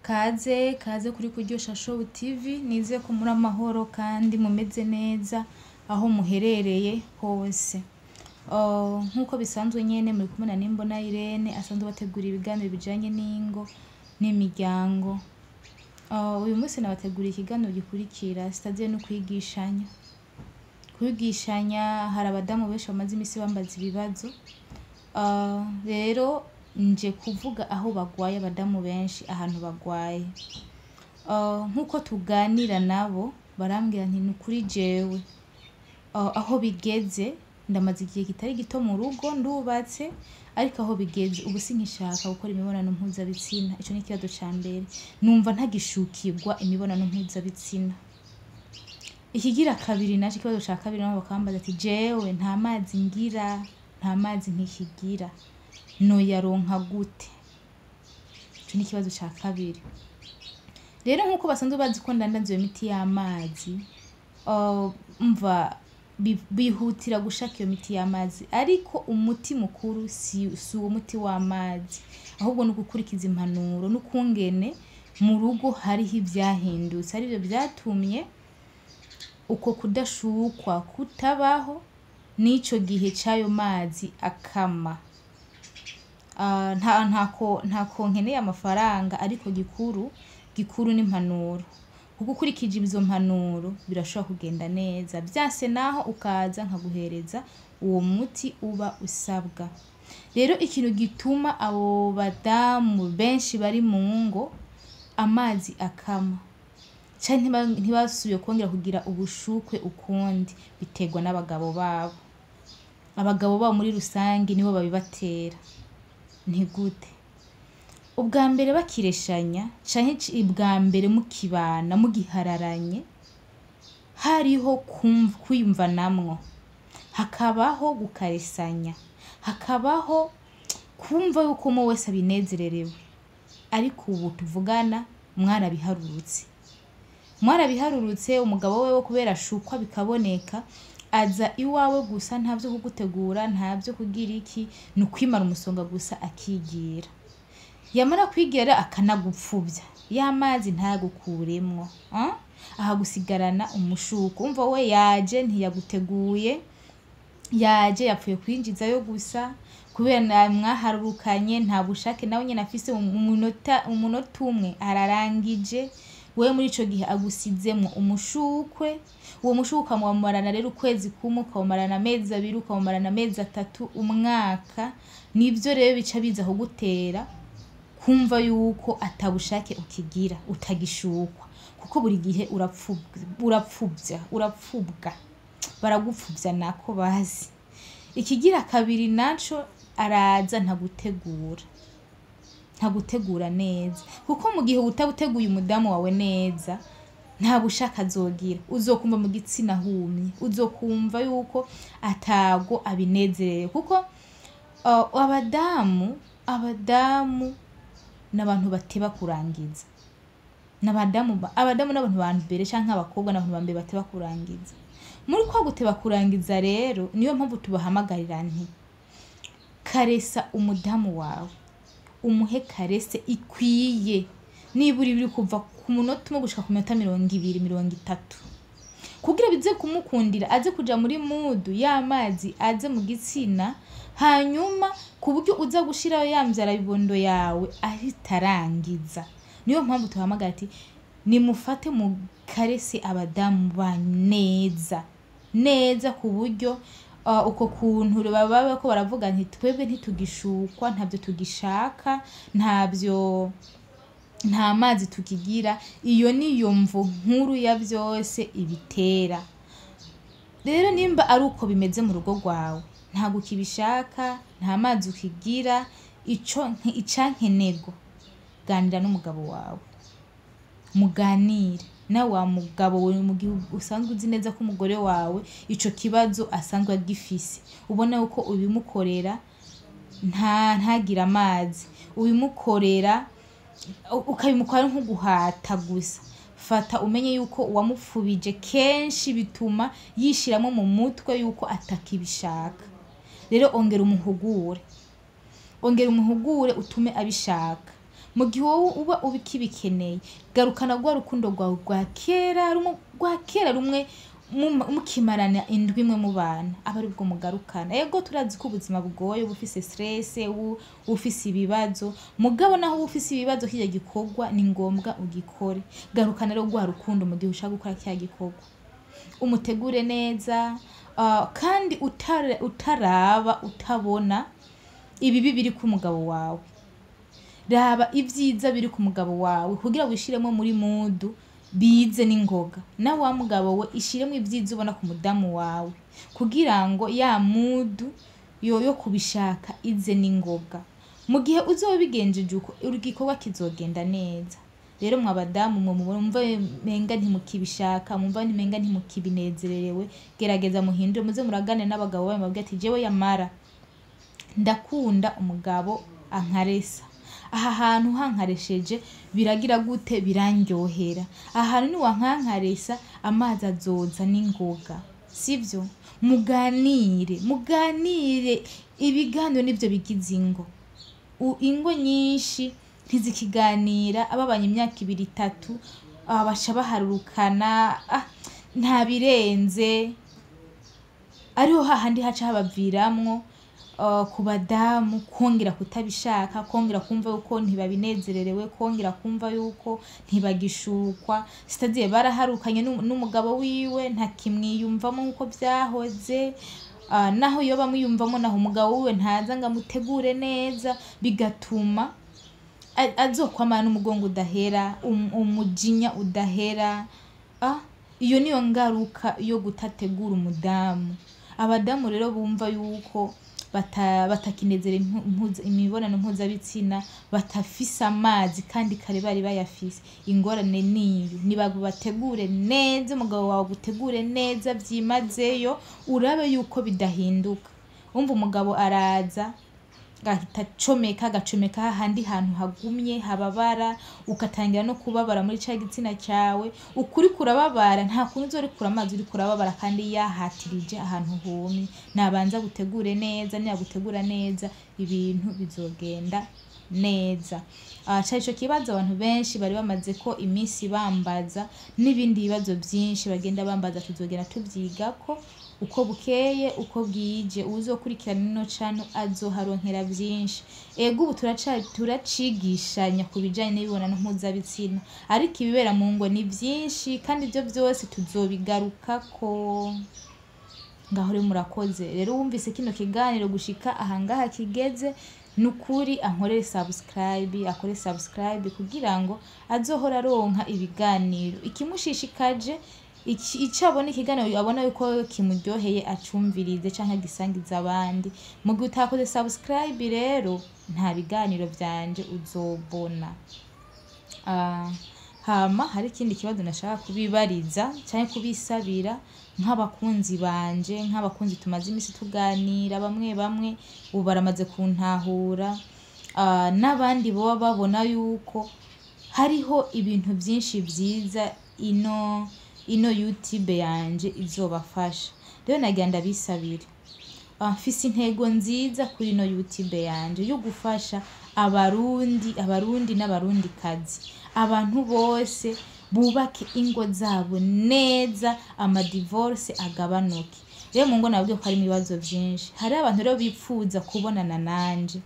Kaze kuri Kuryosha Show TV, nize ko muri amahoro kandi mumeze neza aho muherereye hose. Nkuko bisanzwe nyene muri kumwe na Nimbona Irene asanzwe bategura ibiganiro bijanye n'ingo n'imiryango. Uyu munsi nabategura ikiganiro gikurikira sitadiye no kwigishanya. Kwigishanya hari abadamu benshi bamaze imisi bambaza ibibazo. Rero nje kuvuga aho bagwaye abadamu benshi ahantu bagwaye. Nkuko tuganira nabo barambwira nti nukuri jewe aho bigeze ndamaze igihe kitari gito mu rugo ndubatse, ariko aho bigeze ubu sinkishaka gukora imibonano mpuzabitsina. Ico ni ikibazo ca mbere, numva ntagishukirwa imibonano mpuzabitsina. Ikigira kabiri naje ikibazo ca kabiri nabo bakambaza ati jewe nta mazi ngira, nta mazi ntikigira, no yaronka gute? Ico ni ikibazo ca kabiri. Rero nkuko basanzwe bazi ko ndandaza iyo miti y'amazi, umva bihutira gushaka iyo miti y'amazi, ariko umuti mukuru si uwo muti w'amazi, ahubwo no gukurikiza impanuro n'ukungene mu rugo hariho ivyahindutse, ari byo vyatumye uko kudashukwa kutabaho n'ico gihe c'ayo mazi akama. Ntako nkeneye amafaranga, ariko gikuru n'impanuro. Kuko ukurikije izo mpanuro birashobora kugenda neza, vyase naho ukaza nkaguhereza uwo muti uba usabwa. Rero ikintu gituma abo badamu benshi bari mu ngo amazi akama canke ntibasubiye kongera kugira ubushukwe ukundi, biterwa n'abagabo babo. Abagabo babo muri rusangi nibo babibatera. Ntigute? Ubwa mbere bakireshanya canke ubwa mbere mukibana mugihararanye, hariho kwiyumva namwo, hakabaho gukaresanya, hakabaho kumva yuko umwe wese abinezererewe. Ariko ubu tuvugana mwarabiharurutse, umugabo wewe kubera ashukwa bikaboneka aza iwawe gusa, ntavyo kugutegura, ntavyo kugira iki, nukwimara umusonga gusa akigira. Yamara kwigira akanagupfuvya, y'amazi ntagukuremwo, ahagusigarana umushuko. Umva we yaje ntiyaguteguye, yaje yapfuye kwinjizayo gusa kubera mwaharurukanye, nta bushake nawe nyene afise. umunota umwe ararangije, wewe muri ico gihe agusizemwo umushukwe. Uwo mushukwe ukamumarana rero ukwezi kumwe, ukamumarana amezi 2, ukamumarana amezi 3, umwaka. Nivyo rero bica biza kugutera kumva yuko atabushake ukigira, utagishukwa, kuko buri gihe urapfubwa, baragupfuvya nako bazi. Ikigira kabiri naco araza ntagutegura neza, kuko mu gihe utabuteguye umudamu wawe neza nta bushaka azogira. Uzokumva mu gitsina humye, uzokumva yuko atago abinezerewe, kuko abadamu n'abantu bateba kurangiza. Abadamu n'abantu ba mbere canke abakobwa n'abantu ba mbere bateba kurangiza. Muri kwa guteba kurangiza rero niyo mpamvu tubahamagarira nti karesa umudamu wawe, umuhe karese ikwiye, niburi biri kuva ku munota umwe gushika ku minota 20-30, kugira bize kumukundira aze kuja muri mudu y'amazi, aze mu gitsina, hanyuma ku buryo uza gushirayo yamvyara bibondo yawe ahitarangiza. Niyo mpamvu tuhamagara ati nimufate mu karese abadamu ba neza, ku buryo uko kuntu baba ko baravuga nti twebwe ntitugishukwa, ntavyo tugishaka, nta mazi tukigira. Iyo niyo mvo nkuru ya vyose ibitera. Rero nimba ari uko bimeze mu rugo rwawe, ntago ukibishaka, nta mazi ukigira, icankenego ganira n'umugabo wawe, muganire na wa mugabo we mu gihe usanzwe uzi neza ko umugore wawe ico kibazo asanzwe agifise. Ubona uko ubimukorera ntagira amazi, ubimukorera ukabimukora nko guhata gusa. Fata umenye yuko uwamupfubije kenshi bituma yishiramo mu mutwe yuko atakibishaka. Rero ongera umuhugure utume abishaka, mu gihe wowe uba ubikibikeneye garukana rwa rukundo rwawe rwa kera rumwe mukimarana indwi imwe mu bana aba ari bwo mugarukana. Ego turazi ko ubuzima bugoye bufise stress ufise ibibazo mugabo naho ufise ibibazo kijya gikorwa ni ngombwa ugikore. Garukana rero rwa rukundo mu gihe ushaka gukora cya gikorwa umutegure neza kandi utabona ibibi biri ku mugabo wawe. Raba ivyiza biri ku mugabo wawe kugira wishiremo muri mudu bize n'ingoga. Na wa mugabo we ishiremo ivyiza ubona ku mudamu wawe kugira ngo ya mudu yo kubishaka ize n'ingoga. Mu gihe uzobigenjeje uko igikorwa kizogenda neza. Rero mwabadamu mumva menga ntimukibishaka mumva ntimenga ntimukibinezererewe gerageza muhindure muze muragane n'abagabo bawe mabwira ati jewe Yamara ndakunda umugabo ankaresa. Aha hantu hankaresheje biragira gute birandyohera. Aha hantu ni wankankaresa amazi azoza n'ingoga. Sivyo muganire ibiganiro nivyo bigize ingo. Ingo nyinshi ntizikiganira ababanye imyaka 2-3 abasha baharurukana nta birenze ariho hahandi haca habaviramwo ku badamu kongera kutabishaka kongera kumva yuko ntibabinezererewe kongera kumva yuko ntibagishukwa sitadiye baraharukanye n'umugabo wiwe ntakimwiyumvamo nkuko byahoze naho yo bamwiyumvamo naho umugabo wiwe ntaza ngamutegure neza bigatuma azokwamana umugongo udahera umujinya udahera. Iyo niyo ngaruka yo gutategura umudamu. Abadamu rero bumva yuko batakinezera imibonano mpuzabitsina batafise amazi kandi kare bari bayafise. Ingorane niyo nibagubategure neza umugabo wawe gutegure neza byimazeyo urabe yuko bidahinduka. Umva umugabo araza gacomeka hahandi hantu hagumye hababara ukatangira no kubabara muri ca gitsina cyawe ukuri kurababara nta kuntu uzori kuramazi uri kurababara kandi yahatirije ahantu humye. Nabanza gutegure neza gutegura neza ibintu bizogenda neza. Cyo kibazo abantu benshi bari bamaze ko iminsi bambaza n'ibindi bibazo byinshi bagenda bambaza tuzogera tubyigako uko bukeye uko bwije uzokurikirana ino cano azoharonkera byinshi. Ego ubu turacigishanya kubijanye n'ibibonano mpuzabitsina ariko ibibera mu ngo ni byinshi kandi ibyo byose tuzobigarukako. Ngaho rero murakoze rero wumvise kino kiganiro gushika ahangaha kigeze nukuri ankorere akore subscribe kugira ngo azohora aronka ibiganiro ikimushishikaje icabona ikiganiro abona yuko kimuryoheye acumvirize canke gisangiza abandi. Mu gihe utakoze subscribe rero nta biganiro byanje uzobona. Hama hari ikindi kibazo nashaka kubibariza canke kubisabira nk'abakunzi banje nk'abakunzi tumaze imisi tuganira bamwe ubu baramaze kuntahura n'abandi bo babona yuko hariho ibintu byinshi byiza ino YouTube yanje izobafasha. Rero nagenda bisabira mfise intego nziza kuri ino YouTube yanje yo gufasha abarundi n'abarundi kazi abantu bose bubake ingo zabo neza divorce agabanuke. Rero mu ngo nabwiye ko hari ibibazo byinshi. Hari abantu rero bipfuza kubonana nanje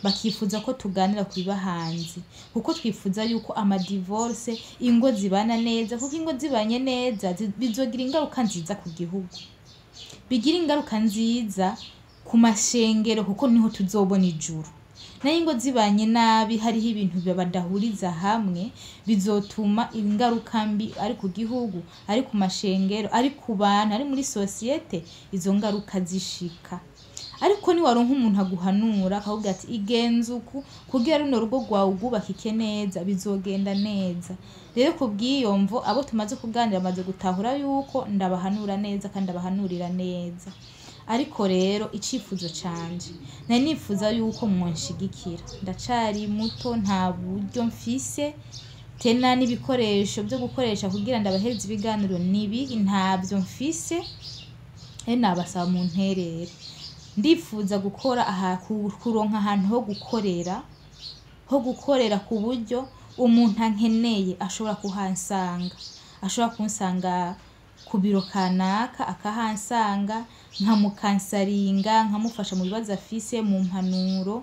bakifuza ko tuganira kubibahanzi kuko twifuza yuko divorce ingo zibana neza kuko ingo zibanye neza bizogira ingaruka nziza ku gihugu bigira ingaruka nziza ku mashengero kuko niho tuzobona ijuru. Nayo ingo zibanye nabi hariho ibintu badahuriza hamwe bizotuma ingaruka mbi ari ku gihugu ari ku mashengero ari ku bantu ari muri societe izo ngaruka zishika. Ariko ni waronka umuntu aguhanura akavuga ati igenzuku kugira runo rugo rwawe ugubakike neza bizogenda neza. Rero kubwiyomvo abo tumaze kuganira amaze gutahura yuko ndabahanura neza kandi abahanurira neza. Ariko rero icifuzo canje nari nifuza yuko munshigikira. Ndacari muto nta buryo mfise tena n'ibikoresho byo gukoresha kugira ndabahereza ibiganiro nibi ntabyo mfise nabasaba mu nterere. Ndifuza gukora kuronka ahantu ho gukorera ho gukorera ku buryo umuntu ankeneye ashobora kuhansanga, ashobora kunsanga ku biro kanaka akahansanga nkamukansaringa nkamufasha mu bibazo afise mu mpanuro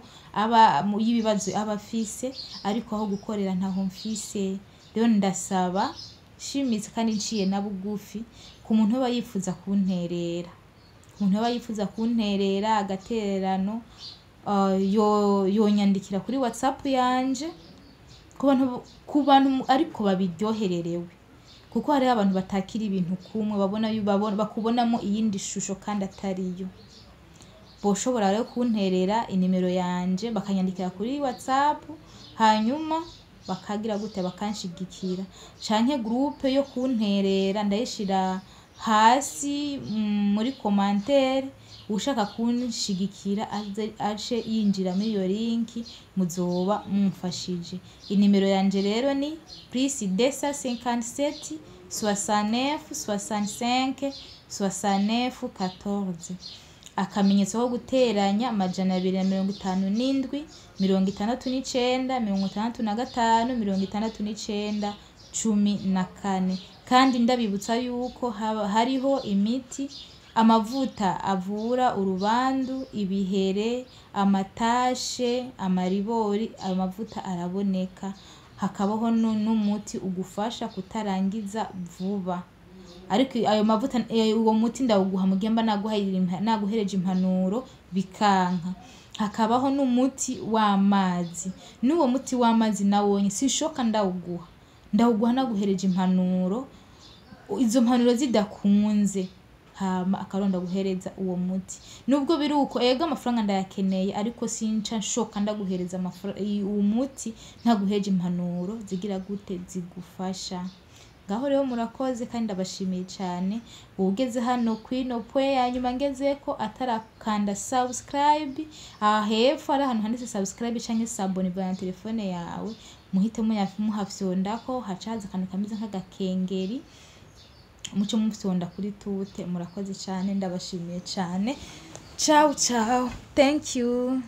y'ibibazo aba afise, ariko aho gukorera ntaho mfise. Rero ndasaba shimitse kandi nciye na bugufi ku muntu aba yifuza kunterera, umuntu aba yifuza kunterera agatererano yonyandikira kuri WhatsApp yanje ku bantu ariko babiryohererewe, kuko hari abantu batakira ibintu kumwe bakubonamo iyindi shusho kandi atariyo. Boshobora rero kunterera inimero yanje bakanyandikira kuri WhatsApp, hanyuma bakagira gute bakanshigikira, canke groupe yo kunterera ndayishira hasi muri commentaire, ushaka kunshigikira aje yinjira muri iyo linki muzoba mumfashije. Inimero yanje rero ni +257 69 65 69 14, akamenyetso ko guteranya 257 69 65 69 14. Kandi ndabibutsa yuko hariho imiti, amavuta avura urubandu, ibihere, amatashe, amaribori, ayo mavuta araboneka. Hakabaho n'umuti ugufasha kutarangiza vuba, ariko ayo mavuta uwo muti ndawuguha mugemba naguhereje impanuro bikanka. Hakabaho n'umuti w'amazi, n'uwo muti w'amazi nawonye sishoka ndawuguha naguhereje impanuro, izo mpanuro zidakunze hama akaronda guhereza uwo muti. Nubwo biri uko ega amafaranga ndayakeneye, ariko sinca nshoka ndaguhereza uwo muti ntaguheje impanuro zigira gute zigufasha. Ngaho rero murakoze kandi ndabashimiye cyane. Ugeze hano kwino pwe yanyuma ngezeko atarakanda subscribe, hepfo ari ahantu handitse subscribe canke sabone bya telefone yawe, muhite muhafyondako hacaza akantu kameze nk'agakengeri, muco mufyonda kuri tute. Murakoze cyane, ndabashimiye cyane. Ciao ciao, thank you.